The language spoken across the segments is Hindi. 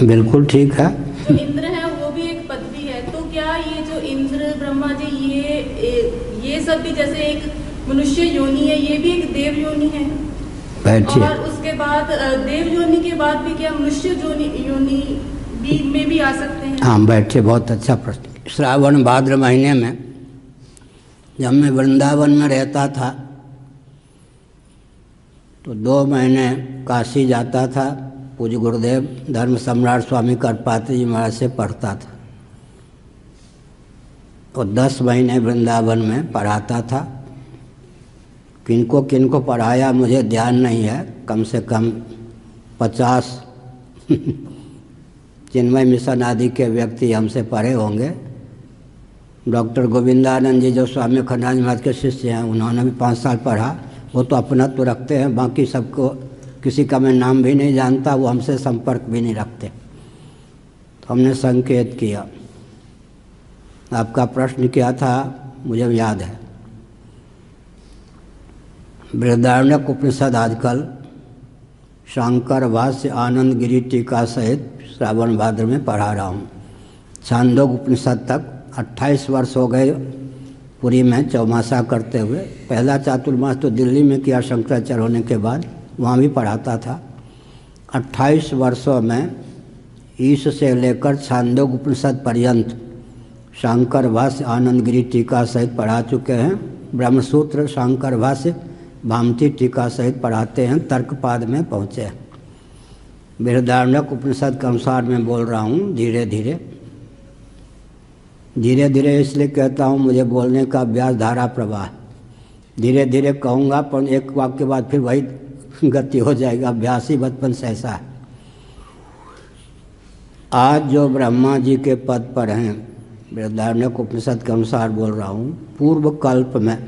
बिल्कुल ठीक है। जो इंद्र है वो भी एक पदवी है, तो क्या ये जो इंद्र ब्रह्मा जी ये सब भी जैसे एक मनुष्य योनि है, ये भी एक देव योनि है? बैठिए। और उसके बाद देव योनि के बाद भी क्या मनुष्य योनि भी में भी आ सकते हैं? हाँ बैठिए, बहुत अच्छा प्रश्न। श्रावण भाद्र महीने में जब मैं वृंदावन में रहता था तो 2 महीने काशी जाता था, पूज्य गुरुदेव धर्म सम्राट स्वामी करपात्री जी महाराज से पढ़ता था और 10 महीने वृंदावन में पढ़ाता था। किनको किनको पढ़ाया मुझे ध्यान नहीं है, कम से कम 50 चिन्मय मिशन आदि के व्यक्ति हमसे पढ़े होंगे। डॉक्टर गोविंदानंद जी जो स्वामी खंडानंद महाराज के शिष्य हैं, उन्होंने भी 5 साल पढ़ा। वो तो अपना तो रखते हैं, बाकी सबको किसी का मैं नाम भी नहीं जानता, वो हमसे संपर्क भी नहीं रखते। तो हमने संकेत किया। आपका प्रश्न क्या था मुझे याद है। बृहदारण्यक उपनिषद आजकल शंकर भाष्य आनंद गिरी टीका सहित श्रावण भाद्र में पढ़ा रहा हूँ। छांदोग उपनिषद तक 28 वर्ष हो गए पुरी में चौमासा करते हुए। पहला चातुर्मास तो दिल्ली में किया शंकराचार्य होने के बाद, वहाँ भी पढ़ाता था। 28 वर्षों में ईश से लेकर छांदोग उपनिषद पर्यंत शंकर भाष्य आनंद गिरी टीका सहित पढ़ा चुके हैं। ब्रह्मसूत्र शंकर भाष्य भामती टीका सहित पढ़ाते हैं, तर्कपाद में पहुँचे हैं। बृहदारण्यक उपनिषद के अनुसार मैं बोल रहा हूँ, धीरे धीरे धीरे धीरे इसलिए कहता हूँ, मुझे बोलने का अभ्यास धारा प्रवाह। धीरे धीरे कहूँगा पर एक वाक्य के बाद फिर वही गति हो जाएगा, अभ्यास ही बचपन से ऐसा है। आज जो ब्रह्मा जी के पद पर हैं, बृहदारण्यक उपनिषद के अनुसार बोल रहा हूँ, पूर्व कल्प में,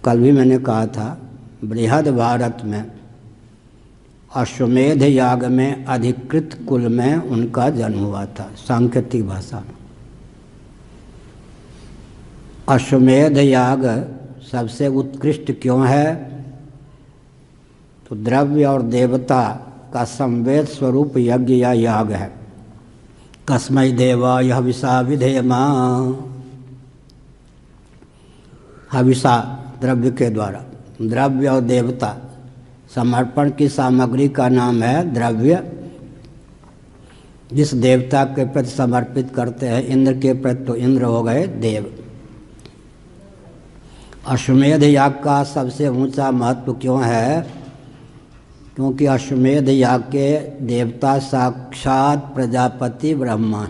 कल भी मैंने कहा था, बृहद भारत में अश्वमेध याग में अधिकृत कुल में उनका जन्म हुआ था। सांकेतिक भाषा में अश्वमेध याग सबसे उत्कृष्ट क्यों है? तो द्रव्य और देवता का संवेद स्वरूप यज्ञ या याग है। कस्मै देवा यह हविषा विधेयमा, हविषा द्रव्य के द्वारा, द्रव्य और देवता, समर्पण की सामग्री का नाम है द्रव्य। जिस देवता के प्रति समर्पित करते हैं, इंद्र के प्रति तो इंद्र हो गए देव। अश्वमेध याग का सबसे ऊंचा महत्व क्यों है? क्योंकि अश्वमेध याग के देवता साक्षात प्रजापति ब्रह्मा।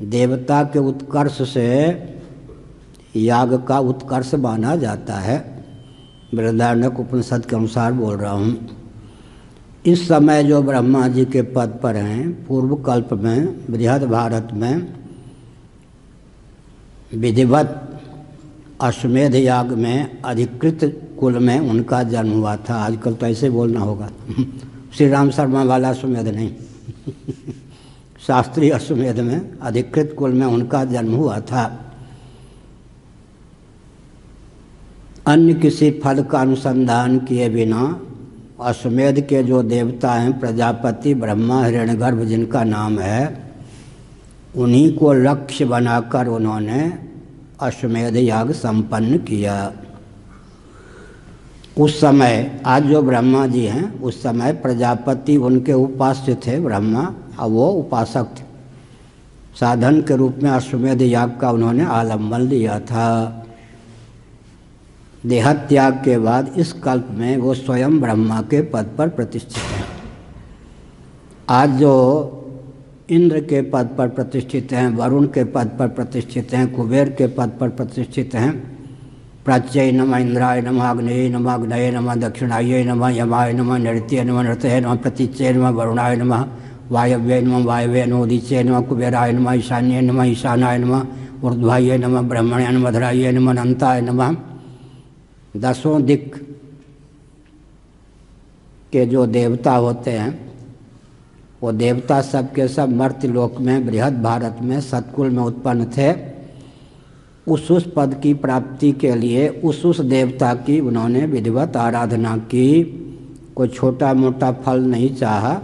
देवता के उत्कर्ष से याग का उत्कर्ष माना जाता है। बृहदारण्यक उपनिषद के अनुसार बोल रहा हूँ। इस समय जो ब्रह्मा जी के पद पर हैं, पूर्व कल्प में बृहद भारत में विधिवत अश्वमेध याग में अधिकृत कुल में उनका जन्म हुआ था। आजकल तो ऐसे बोलना होगा, श्री राम शर्मा वाला अश्वमेध नहीं शास्त्रीय अश्वमेध में अधिकृत कुल में उनका जन्म हुआ था। अन्य किसी फल का अनुसंधान किए बिना अश्वमेध के जो देवता हैं, प्रजापति ब्रह्मा हिरण्यगर्भ जिनका नाम है, उन्हीं को लक्ष्य बनाकर उन्होंने अश्वमेध याग संपन्न किया। उस समय, आज जो ब्रह्मा जी हैं, उस समय प्रजापति उनके उपास्य थे ब्रह्मा, और वो उपासक थे। साधन के रूप में अश्वमेध याग का उन्होंने आलम्बन लिया था। देहत्याग के बाद इस कल्प में वो स्वयं ब्रह्मा के पद पर प्रतिष्ठित हैं। आज जो इंद्र के पद पर प्रतिष्ठित हैं, वरुण के पद पर प्रतिष्ठित हैं, कुबेर के पद पर प्रतिष्ठित हैं, प्राच्यै नमः इंद्राय नमः अग्नये नमः अग्नये नमः दक्षिणायै नमः यमाय नमः नृत्ये नमः नृतये नमः प्रतीच्ये नमः वरुणाय नमः वायव्ये नमः वायव्ये नमः उदीच्ये नमः कुबेराय नमः ईशान्ये नमः ईशानाय नमः ऊर्ध्वाय नमः ब्रह्मणे नमः अधराय नमः अनंताय नमः। 10 दिक् के जो देवता होते हैं, वो देवता सब के सब मर्त्यलोक में बृहद भारत में सतकुल में उत्पन्न थे। उस पद की प्राप्ति के लिए उस देवता की उन्होंने विधिवत आराधना की। कोई छोटा मोटा फल नहीं चाहा।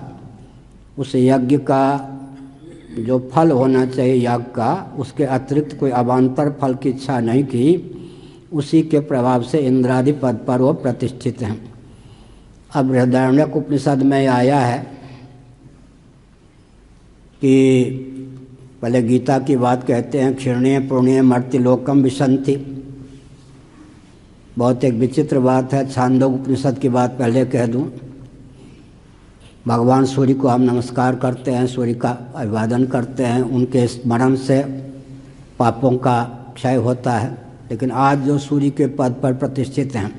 उस यज्ञ का जो फल होना चाहिए यज्ञ का, उसके अतिरिक्त कोई अवान्तर फल की इच्छा नहीं की। उसी के प्रभाव से इंद्रादि पद पर वो प्रतिष्ठित हैं। अब बृहदारण्यक उपनिषद में आया है कि पहले गीता की बात कहते हैं, क्षीणे पुण्य मर्त्यलोकम विशंति। बहुत एक विचित्र बात है। छांदोग्य उपनिषद की बात पहले कह दूं। भगवान सूर्य को हम नमस्कार करते हैं, सूर्य का अभिवादन करते हैं, उनके स्मरण से पापों का क्षय होता है। लेकिन आज जो सूर्य के पद पर प्रतिष्ठित हैं,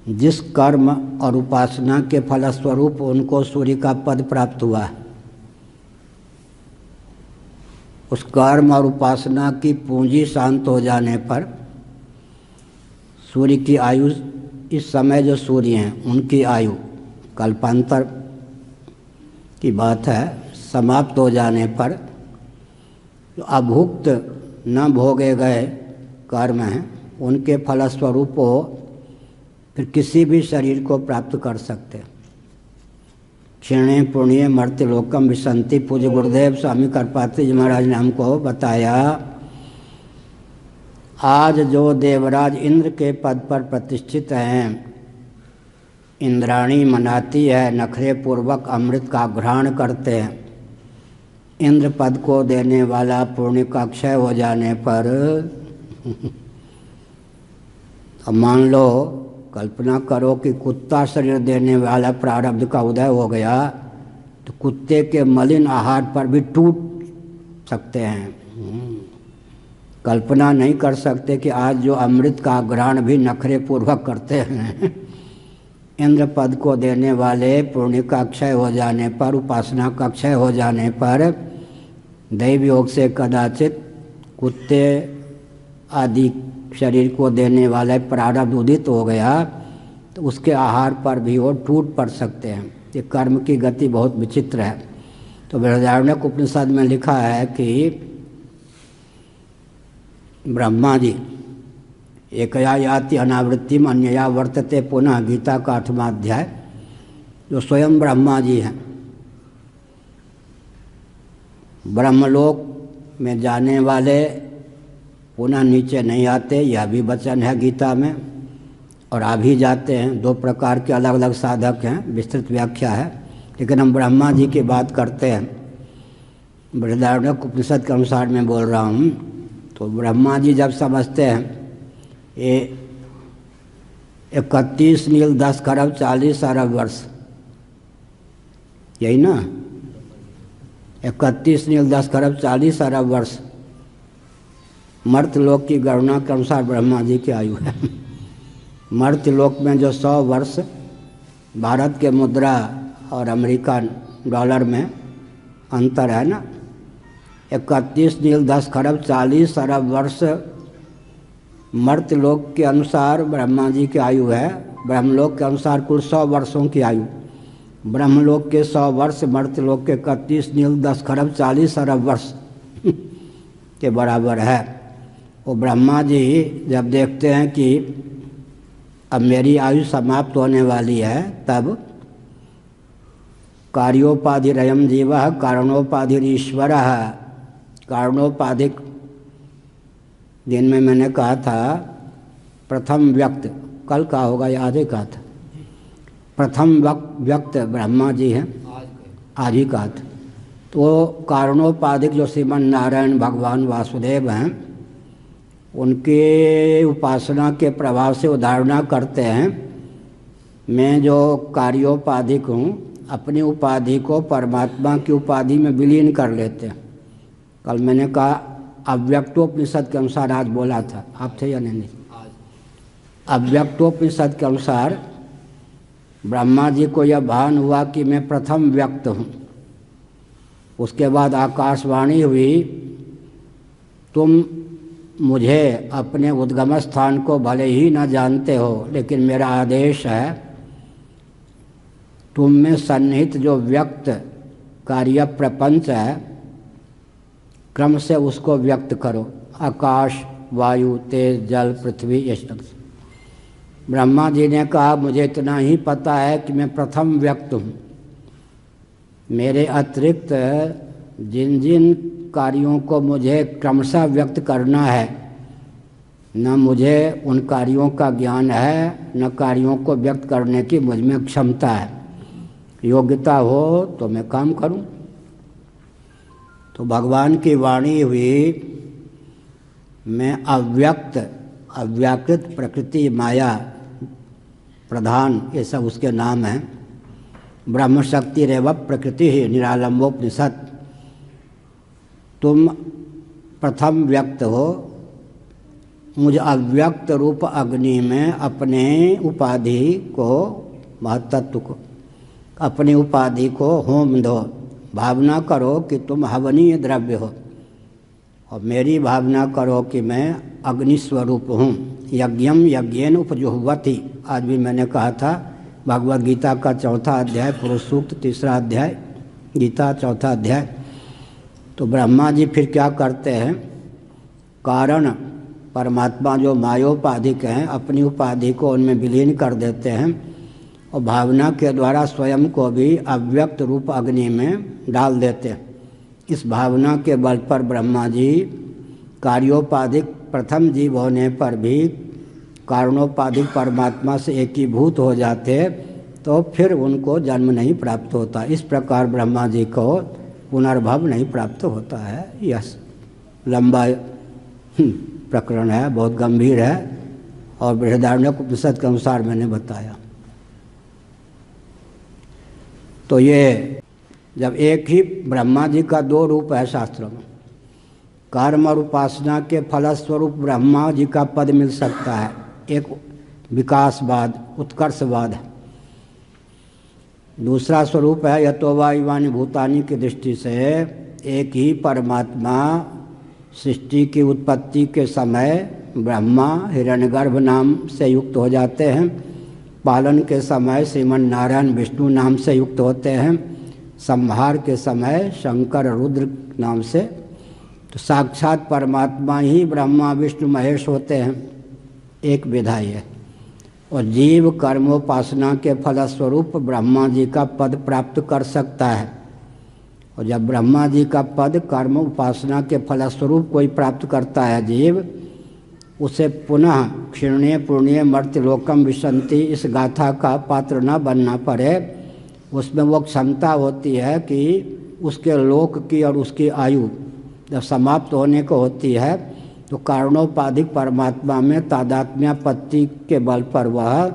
जिस कर्म और उपासना के फलस्वरूप उनको सूर्य का पद प्राप्त हुआ है, उस कर्म और उपासना की पूंजी शांत हो जाने पर सूर्य की आयु, इस समय जो सूर्य हैं उनकी आयु कल्पांतर की बात है, समाप्त हो जाने पर जो अभुक्त न भोगे गए कर्म हैं उनके फलस्वरूप वो फिर किसी भी शरीर को प्राप्त कर सकते हैं। क्षीणे पुण्य मर्त्यलोकम विशंति। पूज्य गुरुदेव स्वामी करपात्री जी महाराज ने हमको बताया, आज जो देवराज इंद्र के पद पर प्रतिष्ठित हैं, इंद्राणी मनाती है, नखरे पूर्वक अमृत का ग्रहण करते हैं। इंद्र पद को देने वाला पुण्य का क्षय हो जाने पर अब मान लो, कल्पना करो कि कुत्ता शरीर देने वाला प्रारब्ध का उदय हो गया, तो कुत्ते के मलिन आहार पर भी टूट सकते हैं। कल्पना नहीं कर सकते कि आज जो अमृत का ग्रहण भी नखरे पूर्वक करते हैं, इंद्र पद को देने वाले पुण्य का क्षय हो जाने पर, उपासना का क्षय हो जाने पर, दैव योग से कदाचित कुत्ते आदि शरीर को देने वाले प्रारब्ध उदित हो गया, तो उसके आहार पर भी वो टूट पड़ सकते हैं। ये कर्म की गति बहुत विचित्र है। तो बृहदारण्यक उपनिषद में लिखा है कि ब्रह्मा जी एकया याति अनावृत्तिम अन्यया वर्तते पुनः, गीता का 8वां अध्याय, जो स्वयं ब्रह्मा जी हैं, ब्रह्मलोक में जाने वाले पुनः नीचे नहीं आते। यह भी वचन है गीता में। और आ भी जाते हैं। 2 प्रकार के अलग अलग साधक हैं, विस्तृत व्याख्या है, लेकिन हम ब्रह्मा जी की बात करते हैं। बृहदारण्यक उपनिषद के अनुसार मैं बोल रहा हूँ। तो ब्रह्मा जी जब समझते हैं ये 31 नील 10 खरब 40 अरब वर्ष, यही ना, 31 नील 10 खरब 40 अरब वर्ष मर्त्यलोक की गणना के अनुसार ब्रह्मा जी की आयु है। मर्त्यलोक में जो 100 वर्ष भारत के मुद्रा और अमेरिकन डॉलर में अंतर है ना, 31 नील 10 खरब 40 अरब वर्ष मर्त्यलोक के अनुसार ब्रह्मा जी की आयु है। ब्रह्मलोक के अनुसार कुल 100 वर्षों की आयु। ब्रह्मलोक के 100 वर्ष मर्त्यलोक के 31 नील 10 खरब 40 अरब वर्ष के बराबर है। वो ब्रह्मा जी जब देखते हैं कि अब मेरी आयु समाप्त होने वाली है, तब कार्योपाधिरयम जीवः कारणोपाधिरीश्वरः। कारणोपाधिक दिन में मैंने कहा था प्रथम व्यक्त, कल का होगा या आज ही कहा था, प्रथम व्यक्त ब्रह्मा जी हैं, आज ही कहा था। तो कारणोपाधिक जो श्रीमन नारायण भगवान वासुदेव हैं, उनके उपासना के प्रभाव से उदाहरणा करते हैं, मैं जो कार्योपाधिक हूँ, अपनी उपाधि को परमात्मा की उपाधि में विलीन कर लेते हैं। कल मैंने कहा अव्यक्तोपनिषद के अनुसार, आज बोला था, आप थे या नहीं? अव्यक्तोपनिषद के अनुसार ब्रह्मा जी को यह भान हुआ कि मैं प्रथम व्यक्त हूँ। उसके बाद आकाशवाणी हुई, तुम मुझे अपने उद्गम स्थान को भले ही न जानते हो, लेकिन मेरा आदेश है तुम में सन्निहित जो व्यक्त कार्य प्रपंच है, क्रम से उसको व्यक्त करो। आकाश, वायु, तेज, जल, पृथ्वी, ये सब। ब्रह्मा जी ने कहा मुझे इतना ही पता है कि मैं प्रथम व्यक्त हूँ, मेरे अतिरिक्त जिन जिन कार्यों को मुझे क्रमशः व्यक्त करना है न मुझे उन कार्यों का ज्ञान है न कार्यों को व्यक्त करने की मुझ में क्षमता है। योग्यता हो तो मैं काम करूं। तो भगवान की वाणी हुई मैं अव्यक्त अव्याकृत प्रकृति माया प्रधान, ये सब उसके नाम हैं। ब्रह्म शक्ति रेव प्रकृति ही निरालंबोपनिषद। तुम प्रथम व्यक्त हो, मुझ अव्यक्त रूप अग्नि में अपने उपाधि को, महत्त्व को, अपनी उपाधि को होम दो। भावना करो कि तुम हवनीय द्रव्य हो और मेरी भावना करो कि मैं अग्नि स्वरूप हूँ। यज्ञम यज्ञेन उपजुह्वति, आज भी मैंने कहा था भगवद गीता का 4वां अध्याय पुरुष सूक्त 3रा अध्याय, गीता 4वां अध्याय। तो ब्रह्मा जी फिर क्या करते हैं, कारण परमात्मा जो मायोपाधिक हैं अपनी उपाधि को उनमें विलीन कर देते हैं और भावना के द्वारा स्वयं को भी अव्यक्त रूप अग्नि में डाल देते हैं। इस भावना के बल पर ब्रह्मा जी कार्योपाधिक प्रथम जीव होने पर भी कारणोपाधिक परमात्मा से एकीभूत हो जाते, तो फिर उनको जन्म नहीं प्राप्त होता। इस प्रकार ब्रह्मा जी को पुनर्भव नहीं प्राप्त होता है। यह लंबा प्रकरण है, बहुत गंभीर है और बृहदारण्यक उपनिषद के अनुसार मैंने बताया। तो ये जब एक ही ब्रह्मा जी का 2 रूप है शास्त्रों में, कर्म और उपासना के फलस्वरूप ब्रह्मा जी का पद मिल सकता है। एक विकासवाद उत्कर्षवाद है, दूसरा स्वरूप है यतोवा इवानि भूतानि की दृष्टि से एक ही परमात्मा सृष्टि की उत्पत्ति के समय ब्रह्मा हिरण्यगर्भ नाम से युक्त हो जाते हैं, पालन के समय श्रीमन नारायण विष्णु नाम से युक्त होते हैं, संहार के समय शंकर रुद्र नाम से। तो साक्षात परमात्मा ही ब्रह्मा विष्णु महेश होते हैं, एक विधाई है। और जीव कर्मोपासना के फलस्वरूप ब्रह्मा जी का पद प्राप्त कर सकता है। और जब ब्रह्मा जी का पद कर्म उपासना के फलस्वरूप कोई प्राप्त करता है जीव, उसे पुनः क्षीर्णे पुण्य मर्त्यलोकम विशंति इस गाथा का पात्र न बनना पड़े। उसमें वो क्षमता होती है कि उसके लोक की और उसकी आयु जब समाप्त होने को होती है तो कारणोपाधिक परमात्मा में तादात्म्यापत्ति के बल पर वह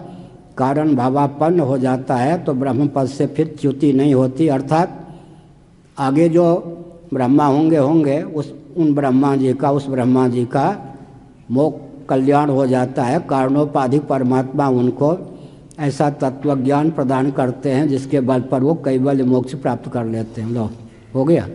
कारण भावापन्न हो जाता है। तो ब्रह्म पद से फिर च्युति नहीं होती, अर्थात आगे जो ब्रह्मा होंगे उन ब्रह्मा जी का मोक्ष कल्याण हो जाता है। कारणोपाधिक परमात्मा उनको ऐसा तत्वज्ञान प्रदान करते हैं जिसके बल पर वो कैवल्य मोक्ष प्राप्त कर लेते हैं। लो हो गया।